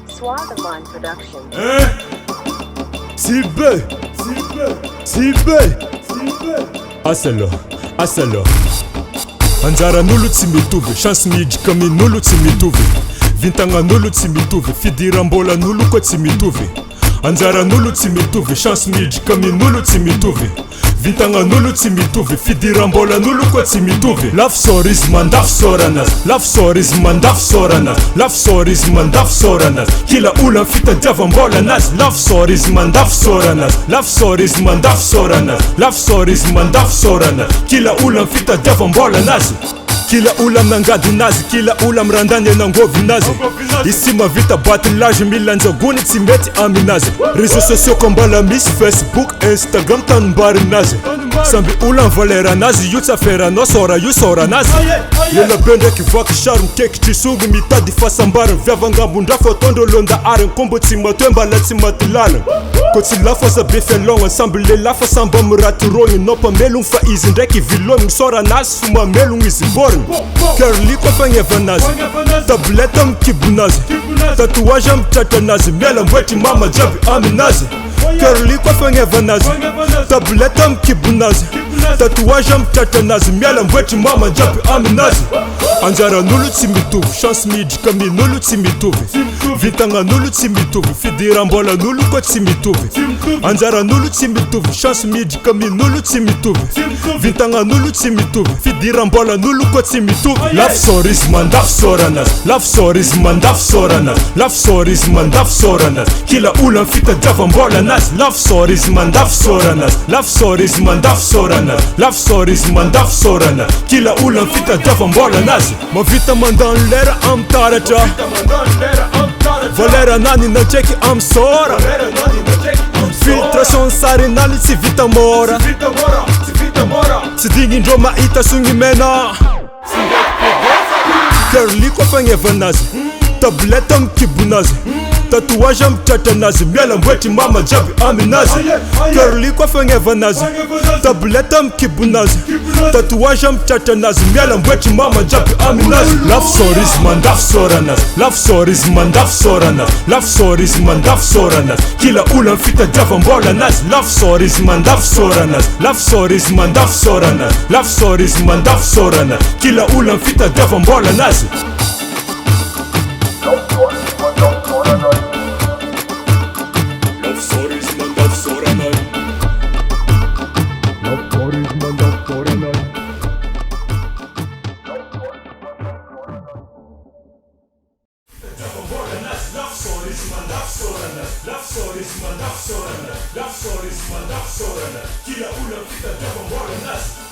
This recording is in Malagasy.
Swagamon Production. Sibe Asalo Anjara nulu tsy mitovy, chance midika amin'olo tsy mitovy, vintagnan'olo tsy mitovy, fidiram-bola n'olo koa tsy mitovy. Anjaran'olo tsy mitovy, chance midika amin'olo tsy mitovy, vintagnan'olo tsy mitovy, fidiram-bola n'olo koa tsy mitovy. Lafo SORA izy mandafo SORA anazy, lafo SORA izy mandafo SORA anazy, lafo SORA izy mandafo SORA anazy, kila olo amin'ny fitadiavam-bola anazy. Lafo SORA izy mandafo SORA anazy, lafo SORA izy mandafo SORA anazy, lafo SORA izy mandafo SORA anazy, kila olo amin'ny fitadiavam-bola anazy. Kila olo amin'angady nazy, kila olo amin'randany anangovy nazy. Izy mavita batillage milanjagony tsy mety aminazy. Réseaux sociaux kombala misy Facebook, Instagram tanimbary nazy. Samby olo amin'ny valera nazy, io tsy aferanao SORA io SORA nazy. Ela be ndraiky vaky sary mikekitry songo mitady fahasambarana, viavangambondra fotondro londa ariny, kombo tsy matoe mbala tsy maty lalana. Ko tsy lafo aza be fialogna, samby le lafo samby amin'ny raty rogny, nao mpamelogny fa izy ndraiky vilomigny, SORA nazy fo mamelogny izy borigny. Curly koa fagneva nazy, tablette amin'ny kibo nazy, tatouage amin'ny tratra nazy, miala mboetry mama jiaby aminazy. Curly koa fagneva nazy, tablette amin'ny kibo nazy, tatouage amin'ny tratra nazy, miala mboetry mama jiaby aminazy. Anjaran'olo tsy mitovy, chance midika amin'olo tsy mitovy, vintagnan'olo tsy mitovy, fidiram-bolan'olo koa tsy mitovy. Anjaran'olo tsy mitovy, chance midika amin'olo tsy mitovy, vintagnan'olo tsy mitovy, fidiram-bolan'olo koa tsy mitovy. Lafo SORA izy mandafo SORA anazy, lafo SORA izy mandafo SORA anazy, lafo SORA izy mandafo SORA anazy, kila olo amin'ny fitadiavam-bola anazy. Lafo SORA izy mandafo SORA anazy, lafo SORA izy mandafo SORA anazy, lafo SORA izy mandafo SORA anazy, kila olo amin'ny fitadiavam-bola anazy. Mavita mandany lera amin'ny taratra, valera nany nandraiky amin'ny SORA, filtration sarinany tsy vita mora, tsy dignindreo mahita sogny mena. Curly koa fagneva nazy, tablette amin'ny kibo nazy, tatouage amin'ny tratra nazy, miala mboetry mama jiaby aminazy. Curly koa fagneva nazy, tablette amin'ny kibo nazy, tatouage amin'ny tratra nazy, miala mboetry mama jiaby aminazy. Lafo SORA izy mandafo SORA anazy, lafo SORA izy mandafo SORA anazy, lafo SORA izy mandafo SORA anazy, kila olo amin'ny fitadiavam-bola anazy. Lafo SORA izy mandafo SORA anazy, lafo SORA izy mandafo SORA anazy, lafo SORA izy mandafo SORA anazy, kila olo amin'ny fitadiavam-bola anazy. Kila ula kita java mbora nasi.